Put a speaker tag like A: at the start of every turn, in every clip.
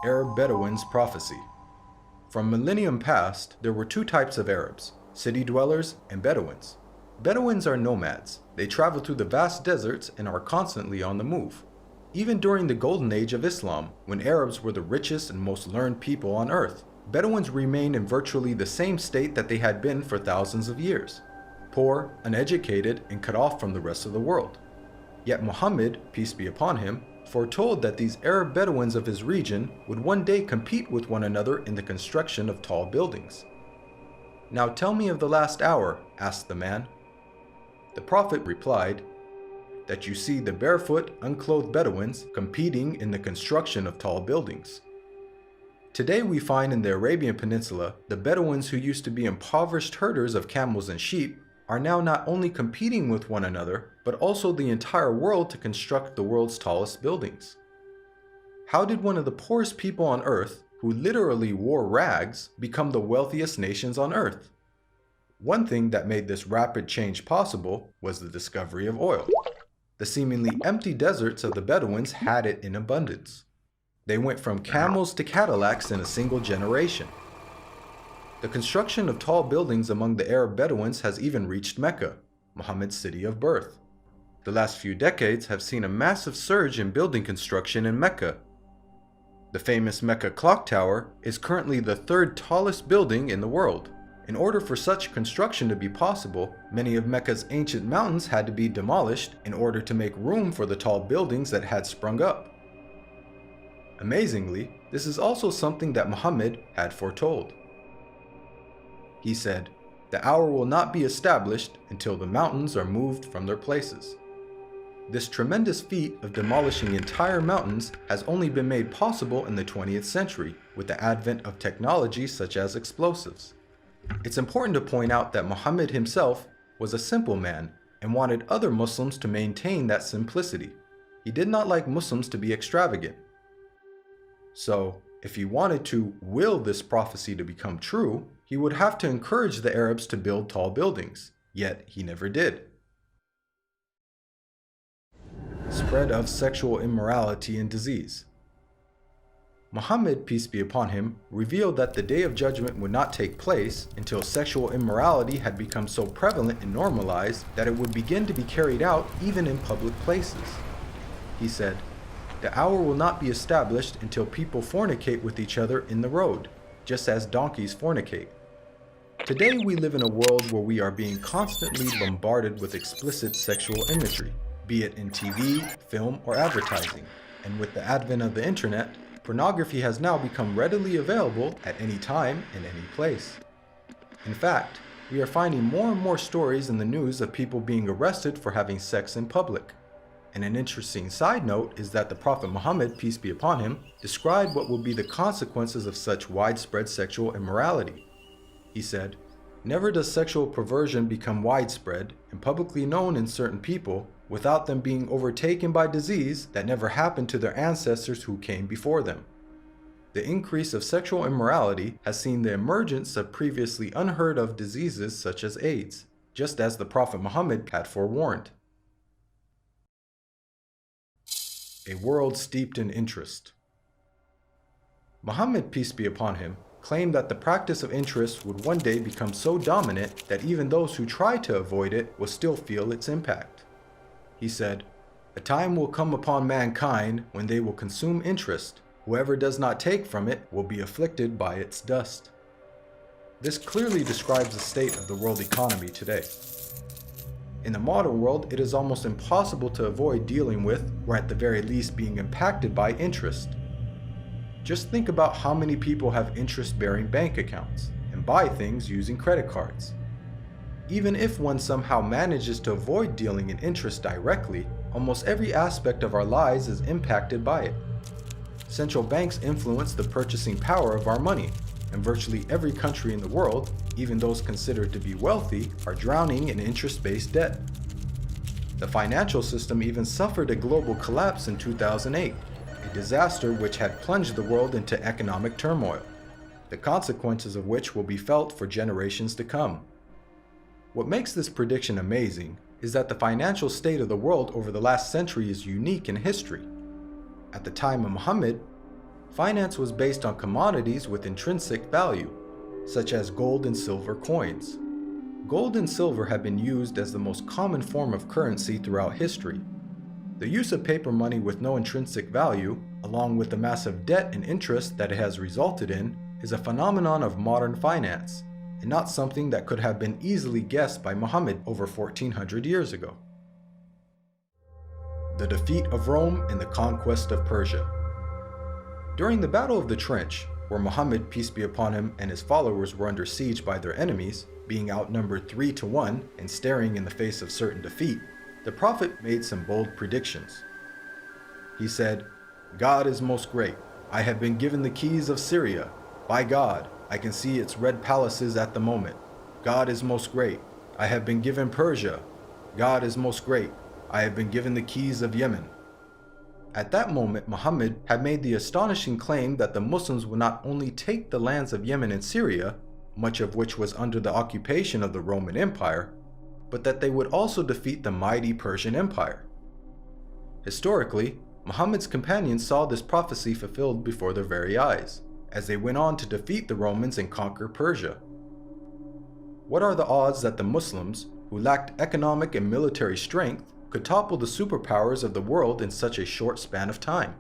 A: Arab Bedouins' prophecy. From millennium past, there were two types of Arabs, city dwellers and Bedouins. Bedouins are nomads. They travel through the vast deserts and are constantly on the move. Even during the golden age of Islam, when Arabs were the richest and most learned people on earth, Bedouins remained in virtually the same state that they had been for thousands of years, poor, uneducated, and cut off from the rest of the world. Yet Muhammad, peace be upon him, foretold that these Arab Bedouins of his region would one day compete with one another in the construction of tall buildings. "Now tell me of the last hour," asked the man. The Prophet replied, "That you see the barefoot, unclothed Bedouins competing in the construction of tall buildings." Today we find in the Arabian Peninsula, the Bedouins who used to be impoverished herders of camels and sheep are now not only competing with one another, but also the entire world to construct the world's tallest buildings. How did one of the poorest people on earth, who literally wore rags, become the wealthiest nations on earth? One thing that made this rapid change possible was the discovery of oil. The seemingly empty deserts of the Bedouins had it in abundance. They went from camels to Cadillacs in a single generation. The construction of tall buildings among the Arab Bedouins has even reached Mecca, Muhammad's city of birth. The last few decades have seen a massive surge in building construction in Mecca. The famous Mecca Clock Tower is currently the third tallest building in the world. In order for such construction to be possible, many of Mecca's ancient mountains had to be demolished in order to make room for the tall buildings that had sprung up. Amazingly, this is also something that Muhammad had foretold. He said, "The hour will not be established until the mountains are moved from their places." This tremendous feat of demolishing entire mountains has only been made possible in the 20th century with the advent of technology such as explosives. It's important to point out that Muhammad himself was a simple man and wanted other Muslims to maintain that simplicity. He did not like Muslims to be extravagant. So, if he wanted to will this prophecy to become true, he would have to encourage the Arabs to build tall buildings, yet he never did. Spread of sexual immorality and disease. Muhammad, peace be upon him, revealed that the Day of Judgment would not take place until sexual immorality had become so prevalent and normalized that it would begin to be carried out even in public places. He said, "The hour will not be established until people fornicate with each other in the road, just as donkeys fornicate." Today we live in a world where we are being constantly bombarded with explicit sexual imagery, be it in TV, film, or advertising. And with the advent of the internet, pornography has now become readily available at any time and any place. In fact, we are finding more and more stories in the news of people being arrested for having sex in public. And an interesting side note is that the Prophet Muhammad, peace be upon him, described what will be the consequences of such widespread sexual immorality. He said, "Never does sexual perversion become widespread and publicly known in certain people without them being overtaken by disease that never happened to their ancestors who came before them." The increase of sexual immorality has seen the emergence of previously unheard of diseases such as AIDS, just as the Prophet Muhammad had forewarned. A world steeped in interest. Muhammad, peace be upon him, claimed that the practice of interest would one day become so dominant that even those who try to avoid it will still feel its impact. He said, "A time will come upon mankind when they will consume interest. Whoever does not take from it will be afflicted by its dust." This clearly describes the state of the world economy today. In the modern world, it is almost impossible to avoid dealing with, or at the very least being impacted by, interest. Just think about how many people have interest-bearing bank accounts and buy things using credit cards. Even if one somehow manages to avoid dealing in interest directly, almost every aspect of our lives is impacted by it. Central banks influence the purchasing power of our money, and virtually every country in the world, even those considered to be wealthy, are drowning in interest-based debt. The financial system even suffered a global collapse in 2008, a disaster which had plunged the world into economic turmoil, the consequences of which will be felt for generations to come. What makes this prediction amazing is that the financial state of the world over the last century is unique in history. At the time of Muhammad, Finance was based on commodities with intrinsic value, such as gold and silver coins. Gold and silver have been used as the most common form of currency throughout history. The use of paper money with no intrinsic value, along with the massive debt and interest that it has resulted in, is a phenomenon of modern finance, and not something that could have been easily guessed by Muhammad over 1400 years ago. The defeat of Rome and the conquest of Persia. During the Battle of the Trench, where Muhammad, peace be upon him, and his followers were under siege by their enemies, being outnumbered 3-1 and staring in the face of certain defeat, the Prophet made some bold predictions. He said, "God is most great. I have been given the keys of Syria. By God, I can see its red palaces at the moment. God is most great. I have been given Persia. God is most great. I have been given the keys of Yemen." At that moment, Muhammad had made the astonishing claim that the Muslims would not only take the lands of Yemen and Syria, much of which was under the occupation of the Roman Empire, but that they would also defeat the mighty Persian Empire. Historically, Muhammad's companions saw this prophecy fulfilled before their very eyes, as they went on to defeat the Romans and conquer Persia. What are the odds that the Muslims, who lacked economic and military strength, could topple the superpowers of the world in such a short span of time?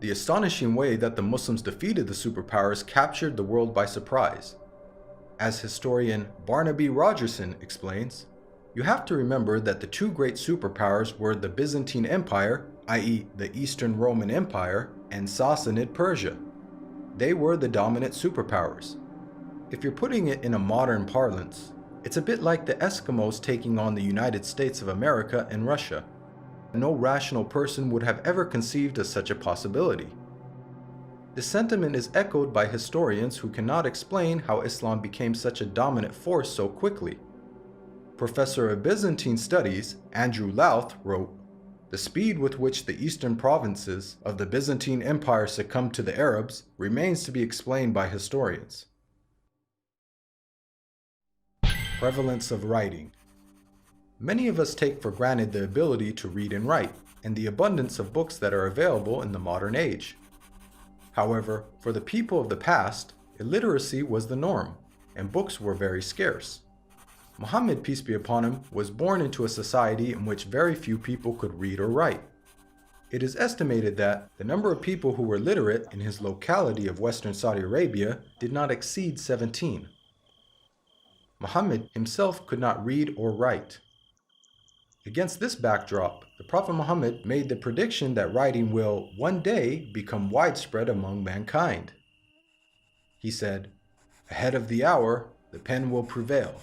A: The astonishing way that the Muslims defeated the superpowers captured the world by surprise. As historian Barnaby Rogerson explains, you have to remember that the two great superpowers were the Byzantine Empire, i.e. the Eastern Roman Empire, and Sassanid Persia. They were the dominant superpowers. If you're putting it in a modern parlance, it's a bit like the Eskimos taking on the United States of America and Russia. No rational person would have ever conceived of such a possibility. The sentiment is echoed by historians who cannot explain how Islam became such a dominant force so quickly. Professor of Byzantine Studies, Andrew Louth, wrote, "The speed with which the eastern provinces of the Byzantine Empire succumbed to the Arabs remains to be explained by historians." Prevalence of writing. Many of us take for granted the ability to read and write, and the abundance of books that are available in the modern age. However, for the people of the past, illiteracy was the norm, and books were very scarce. Muhammad, peace be upon him, was born into a society in which very few people could read or write. It is estimated that the number of people who were literate in his locality of Western Saudi Arabia did not exceed 17. Muhammad himself could not read or write. Against this backdrop, the Prophet Muhammad made the prediction that writing will one day become widespread among mankind. He said, "Ahead of the hour, the pen will prevail."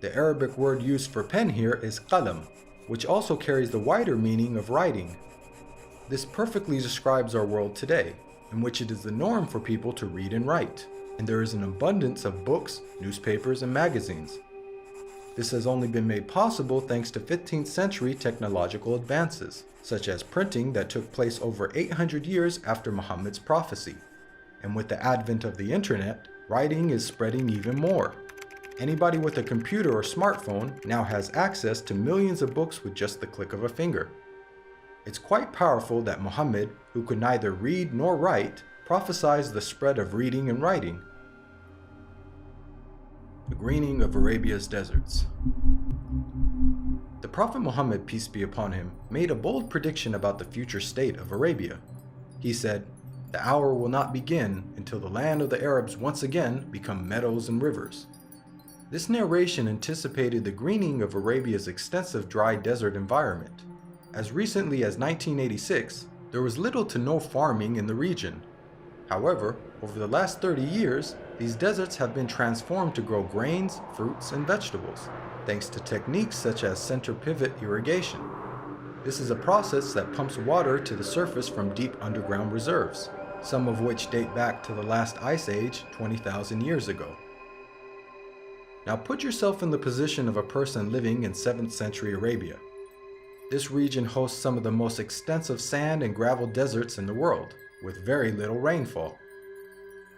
A: The Arabic word used for pen here is qalam, which also carries the wider meaning of writing. This perfectly describes our world today, in which it is the norm for people to read and write, and there is an abundance of books, newspapers, and magazines. This has only been made possible thanks to 15th century technological advances, such as printing that took place over 800 years after Muhammad's prophecy. And with the advent of the internet, writing is spreading even more. Anybody with a computer or smartphone now has access to millions of books with just the click of a finger. It's quite powerful that Muhammad, who could neither read nor write, prophesied the spread of reading and writing. The greening of Arabia's deserts. The Prophet Muhammad, peace be upon him, made a bold prediction about the future state of Arabia. He said, "The hour will not begin until the land of the Arabs once again become meadows and rivers." This narration anticipated the greening of Arabia's extensive dry desert environment. As recently as 1986, there was little to no farming in the region. However, over the last 30 years, these deserts have been transformed to grow grains, fruits, and vegetables, thanks to techniques such as center pivot irrigation. This is a process that pumps water to the surface from deep underground reserves, some of which date back to the last ice age 20,000 years ago. Now put yourself in the position of a person living in 7th century Arabia. This region hosts some of the most extensive sand and gravel deserts in the world, with very little rainfall.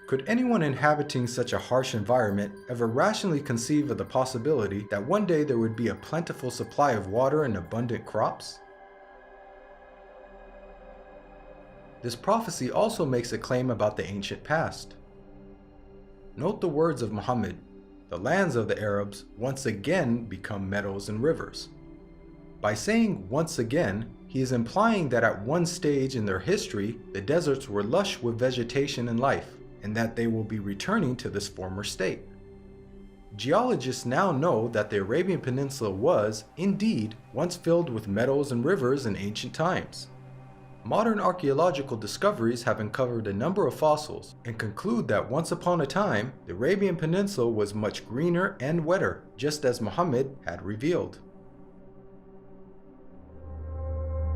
A: Could anyone inhabiting such a harsh environment ever rationally conceive of the possibility that one day there would be a plentiful supply of water and abundant crops? This prophecy also makes a claim about the ancient past. Note the words of Muhammad, "The lands of the Arabs once again become meadows and rivers." By saying once again, he is implying that at one stage in their history, the deserts were lush with vegetation and life, and that they will be returning to this former state. Geologists now know that the Arabian Peninsula was, indeed, once filled with meadows and rivers in ancient times. Modern archaeological discoveries have uncovered a number of fossils and conclude that once upon a time, the Arabian Peninsula was much greener and wetter, just as Muhammad had revealed.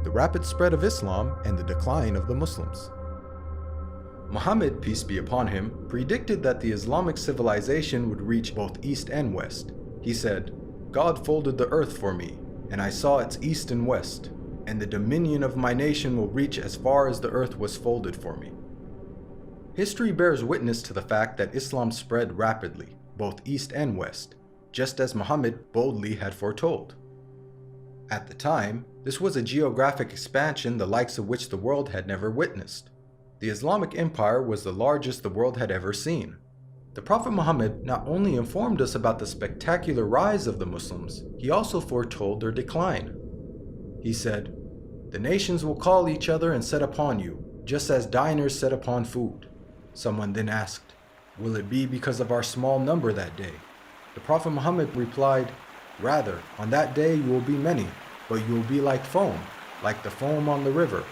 A: The rapid spread of Islam and the decline of the Muslims. Muhammad, peace be upon him, predicted that the Islamic civilization would reach both east and west. He said, "God folded the earth for me, and I saw its east and west, and the dominion of my nation will reach as far as the earth was folded for me." History bears witness to the fact that Islam spread rapidly, both east and west, just as Muhammad boldly had foretold. At the time, this was a geographic expansion the likes of which the world had never witnessed. The Islamic Empire was the largest the world had ever seen. The Prophet Muhammad not only informed us about the spectacular rise of the Muslims, he also foretold their decline. He said, "The nations will call each other and set upon you, just as diners set upon food." Someone then asked, "Will it be because of our small number that day?" The Prophet Muhammad replied, "Rather, on that day you will be many, but you will be like the foam on the river."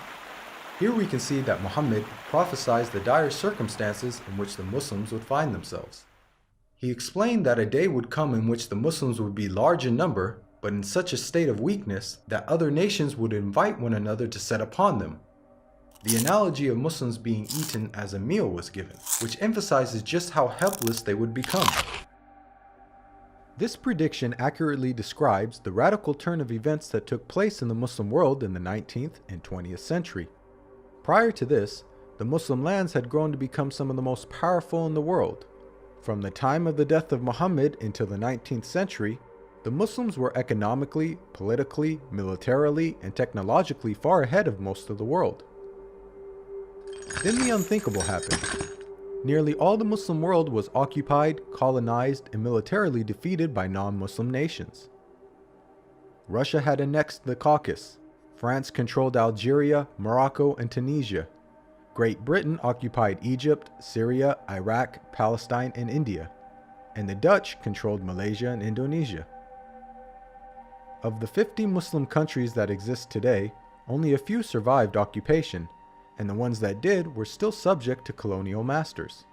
A: Here we can see that Muhammad prophesied the dire circumstances in which the Muslims would find themselves. He explained that a day would come in which the Muslims would be large in number, but in such a state of weakness that other nations would invite one another to set upon them. The analogy of Muslims being eaten as a meal was given, which emphasizes just how helpless they would become. This prediction accurately describes the radical turn of events that took place in the Muslim world in the 19th and 20th century. Prior to this, the Muslim lands had grown to become some of the most powerful in the world. From the time of the death of Muhammad until the 19th century, the Muslims were economically, politically, militarily, and technologically far ahead of most of the world. Then the unthinkable happened. Nearly all the Muslim world was occupied, colonized, and militarily defeated by non-Muslim nations. Russia had annexed the Caucasus. France controlled Algeria, Morocco, and Tunisia. Great Britain occupied Egypt, Syria, Iraq, Palestine, and India. And the Dutch controlled Malaysia and Indonesia. Of the 50 Muslim countries that exist today, only a few survived occupation, and the ones that did were still subject to colonial masters.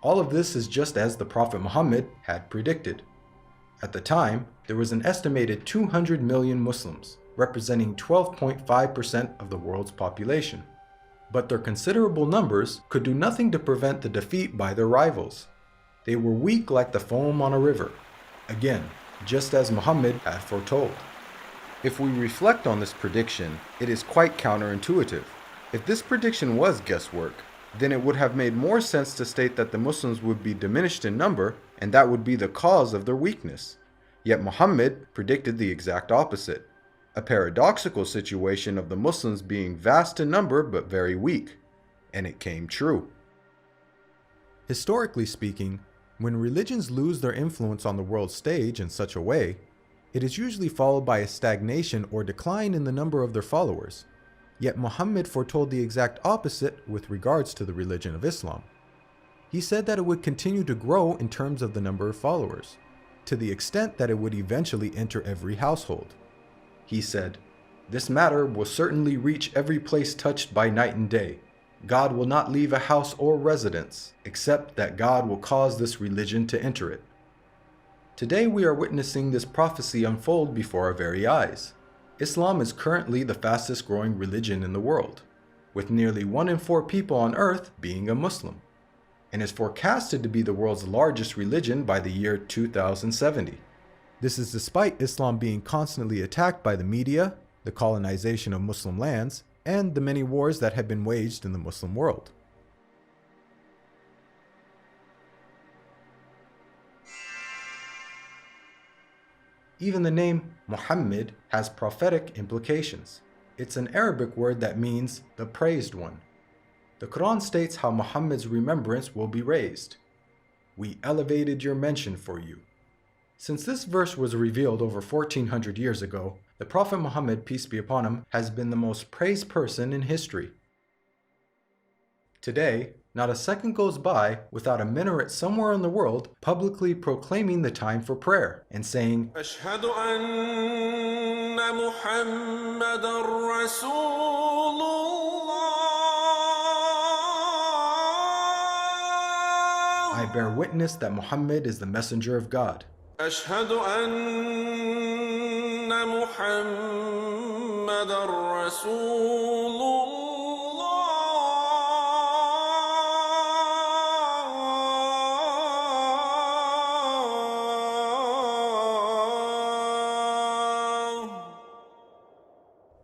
A: All of this is just as the Prophet Muhammad had predicted. At the time, there was an estimated 200 million Muslims, representing 12.5% of the world's population. But their considerable numbers could do nothing to prevent the defeat by their rivals. They were weak like the foam on a river. Again, just as Muhammad had foretold. If we reflect on this prediction, it is quite counterintuitive. If this prediction was guesswork, then it would have made more sense to state that the Muslims would be diminished in number and that would be the cause of their weakness. Yet Muhammad predicted the exact opposite. A paradoxical situation of the Muslims being vast in number but very weak. And it came true. Historically speaking, when religions lose their influence on the world stage in such a way, it is usually followed by a stagnation or decline in the number of their followers. Yet Muhammad foretold the exact opposite with regards to the religion of Islam. He said that it would continue to grow in terms of the number of followers, to the extent that it would eventually enter every household. He said, "This matter will certainly reach every place touched by night and day. God will not leave a house or residence, except that God will cause this religion to enter it." Today we are witnessing this prophecy unfold before our very eyes. Islam is currently the fastest growing religion in the world, with nearly 1 in 4 people on earth being a Muslim, and is forecasted to be the world's largest religion by the year 2070. This is despite Islam being constantly attacked by the media, the colonization of Muslim lands, and the many wars that have been waged in the Muslim world. Even the name Muhammad has prophetic implications. It's an Arabic word that means the praised one. The Quran states how Muhammad's remembrance will be raised. We elevated your mention for you. Since this verse was revealed over 1400 years ago, the Prophet Muhammad, peace be upon him, has been the most praised person in history. Today, not a second goes by without a minaret somewhere in the world publicly proclaiming the time for prayer and saying,
B: أشهد أن محمدًا رسول
A: I bear witness that Muhammad is the messenger of God.
B: أشهد أن محمدًا رسول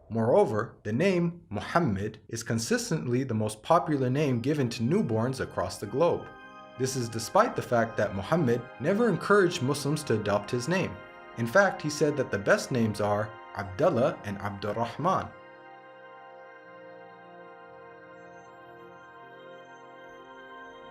A: Moreover, the name Muhammad is consistently the most popular name given to newborns across the globe. This is despite the fact that Muhammad never encouraged Muslims to adopt his name. In fact, he said that the best names are Abdullah and Abdurrahman.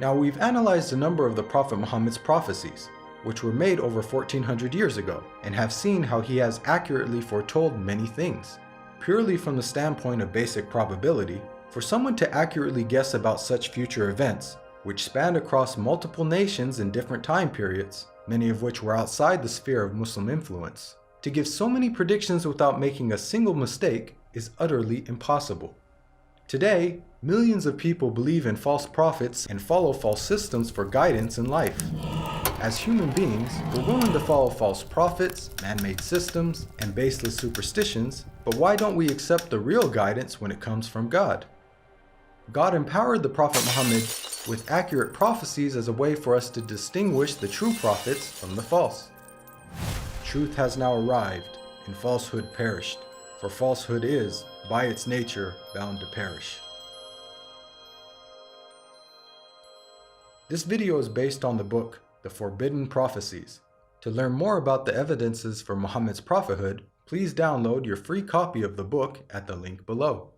A: Now, we've analyzed a number of the Prophet Muhammad's prophecies, which were made over 1400 years ago, and have seen how he has accurately foretold many things. Purely from the standpoint of basic probability, for someone to accurately guess about such future events, which spanned across multiple nations in different time periods, many of which were outside the sphere of Muslim influence, to give so many predictions without making a single mistake is utterly impossible. Today, millions of people believe in false prophets and follow false systems for guidance in life. As human beings, we're willing to follow false prophets, man-made systems, and baseless superstitions, but why don't we accept the real guidance when it comes from God? God empowered the Prophet Muhammad with accurate prophecies as a way for us to distinguish the true prophets from the false. Truth has now arrived, and falsehood perished, for falsehood is, by its nature, bound to perish. This video is based on the book, The Forbidden Prophecies. To learn more about the evidences for Muhammad's prophethood, please download your free copy of the book at the link below.